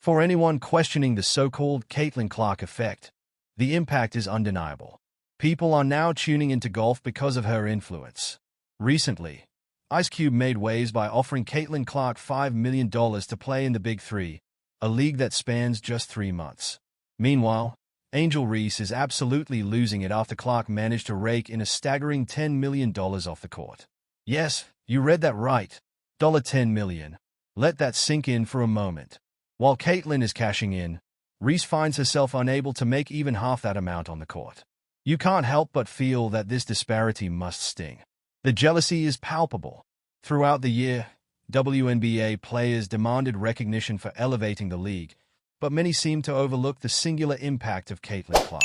For anyone questioning the so-called Caitlin Clark effect, the impact is undeniable. People are now tuning into golf because of her influence. Recently, Ice Cube made waves by offering Caitlin Clark $5 million to play in the Big Three, a league that spans just 3 months. Meanwhile, Angel Reese is absolutely losing it after Clark managed to rake in a staggering $10 million off the court. Yes, you read that right. $10 million. Let that sink in for a moment. While Caitlin is cashing in, Reese finds herself unable to make even half that amount on the court. You can't help but feel that this disparity must sting. The jealousy is palpable. Throughout the year, WNBA players demanded recognition for elevating the league, but many seem to overlook the singular impact of Caitlin Clark.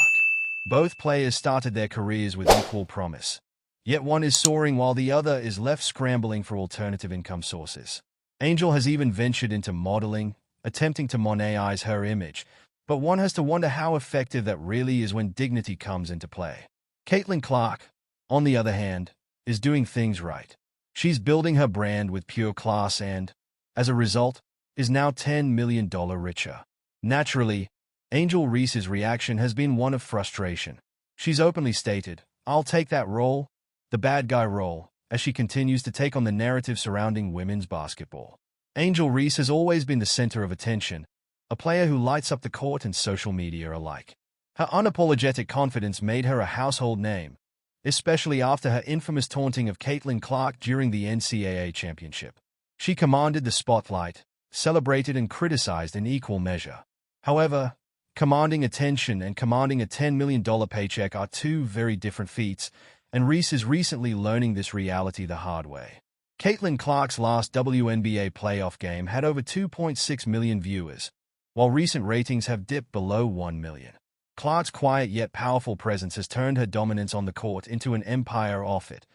Both players started their careers with equal promise, yet one is soaring while the other is left scrambling for alternative income sources. Angel has even ventured into modeling, attempting to monetize her image, but one has to wonder how effective that really is when dignity comes into play. Caitlin Clark, on the other hand, is doing things right. She's building her brand with pure class and, as a result, is now $10 million richer. Naturally, Angel Reese's reaction has been one of frustration. She's openly stated, "I'll take that role, the bad guy role," as she continues to take on the narrative surrounding women's basketball. Angel Reese has always been the center of attention, a player who lights up the court and social media alike. Her unapologetic confidence made her a household name, especially after her infamous taunting of Caitlin Clark during the NCAA championship. She commanded the spotlight, celebrated and criticized in equal measure. However, commanding attention and commanding a $10 million paycheck are two very different feats, and Reese is recently learning this reality the hard way. Caitlin Clark's last WNBA playoff game had over 2.6 million viewers, while recent ratings have dipped below 1 million. Clark's quiet yet powerful presence has turned her dominance on the court into an empire off it,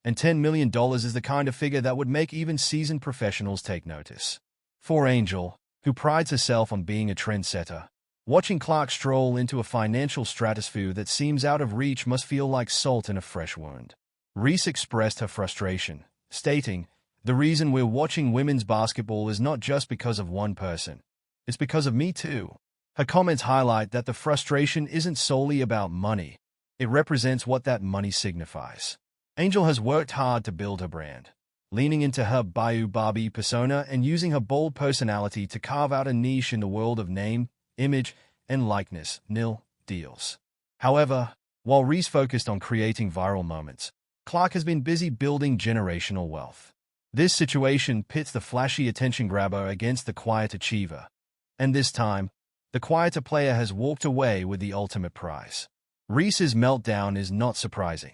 and $10 million is the kind of figure that would make even seasoned professionals take notice. For Angel, who prides herself on being a trendsetter, watching Clark stroll into a financial stratosphere that seems out of reach must feel like salt in a fresh wound. Reese expressed her frustration, stating, "The reason we're watching women's basketball is not just because of one person. It's because of me too." Her comments highlight that the frustration isn't solely about money. It represents what that money signifies. Angel has worked hard to build her brand, leaning into her Bayou Barbie persona and using her bold personality to carve out a niche in the world of name, image, and likeness, nil deals. However, while Reese focused on creating viral moments, Clark has been busy building generational wealth. This situation pits the flashy attention grabber against the quiet achiever, and this time, the quieter player has walked away with the ultimate prize. Reese's meltdown is not surprising.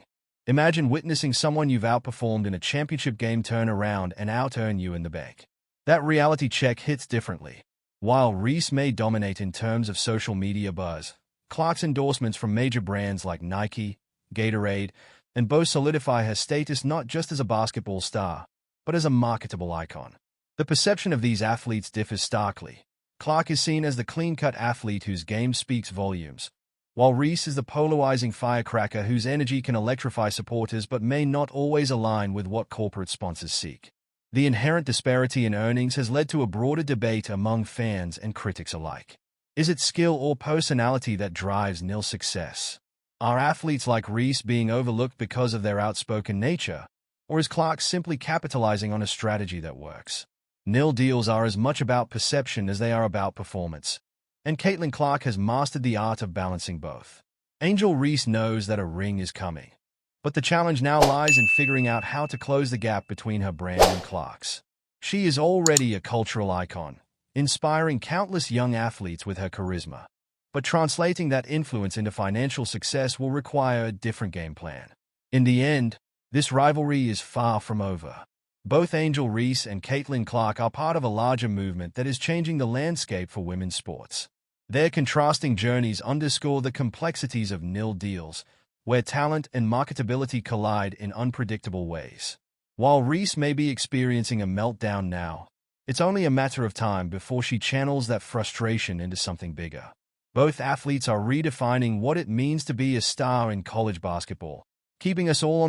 Imagine witnessing someone you've outperformed in a championship game turn around and out-earn you in the bank. That reality check hits differently. While Reese may dominate in terms of social media buzz, Clark's endorsements from major brands like Nike, Gatorade, and Bose solidify her status not just as a basketball star, but as a marketable icon. The perception of these athletes differs starkly. Clark is seen as the clean-cut athlete whose game speaks volumes, while Reese is the polarizing firecracker whose energy can electrify supporters but may not always align with what corporate sponsors seek. The inherent disparity in earnings has led to a broader debate among fans and critics alike. Is it skill or personality that drives Nil's success? Are athletes like Reese being overlooked because of their outspoken nature, or is Clark simply capitalizing on a strategy that works? Nil deals are as much about perception as they are about performance, and Caitlin Clark has mastered the art of balancing both. Angel Reese knows that a ring is coming, but the challenge now lies in figuring out how to close the gap between her brand and Clark's. She is already a cultural icon, inspiring countless young athletes with her charisma, but translating that influence into financial success will require a different game plan. In the end, this rivalry is far from over. Both Angel Reese and Caitlin Clark are part of a larger movement that is changing the landscape for women's sports. Their contrasting journeys underscore the complexities of nil deals, where talent and marketability collide in unpredictable ways. While Reese may be experiencing a meltdown now, it's only a matter of time before she channels that frustration into something bigger. Both athletes are redefining what it means to be a star in college basketball, keeping us all on